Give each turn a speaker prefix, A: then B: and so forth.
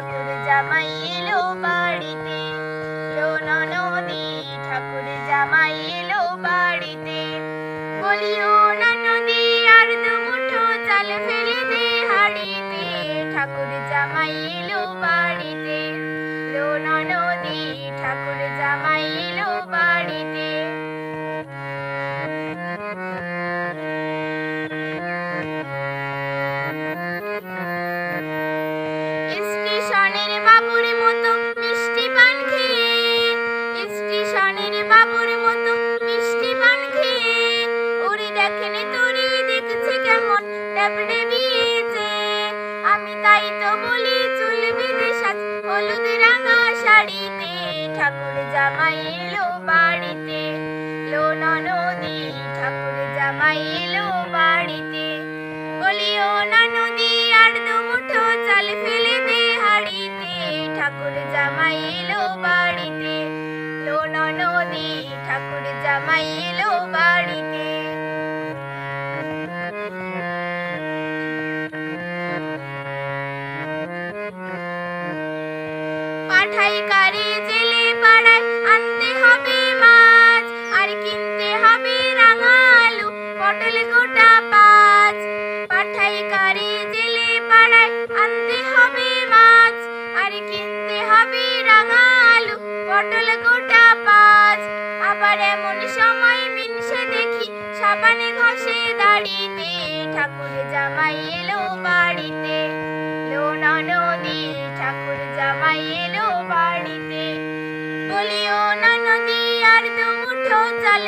A: ঠাকুর জামাই এলো বাড়িতে, লো ননদি ঠাকুর জামাই এলো বাড়িতে। বলিও না নদী আর দুমুঠো চাল ফেলে দে হাড়িতে, ঠাকুর জামাই এলো বাড়িতে, লো ননদি ঠাকুর জামাই এলো বাড়িতে। স্টেশনের বাবুর মতো মিষ্টি পান খেয়ে, স্টেশনের বাবুর মতো মিষ্টি পান খেয়ে, ওরে দেখেন তোরে দেখছে কেমন ডেবডে বিয়েছে। আমি তাই তো বলি চুল বেঁধে সাজ হলুদ রাঙা শাড়িতে, ঠাকুর জামাই এলো বাড়িতে, লো ননদি ঠাকুর জামাই এলো বাড়িতে। বলিও না নদী আর দুমুঠো চাল ফেলে দে হাড়িতে, ঠাকুর জামাই এলো বাড়িতে, লো ননদি ঠাকুর জামাই এলো বাড়িতে। পাঠাই কারে জেলে পাড়ায় আনতে হবে মাছ, আর কিনতে হবে রাঙা আলু পটল গোটা পাঁচ। পাঠাই কারে জেলে পাড়ায় আনতে হবে মাছ, আর কিনতে হবে রাঙা আলু পটল গোটা পাঁচ। আবার এমন সময় মিনসে দেখি সাবানে ঘষে দাড়িতে, ঠাকুর জামাই এলো বাড়িতে, লো ননদি ঠাকুর জামাই এলো বাড়িতে। বলিও না নদী আর দুমুঠো চাল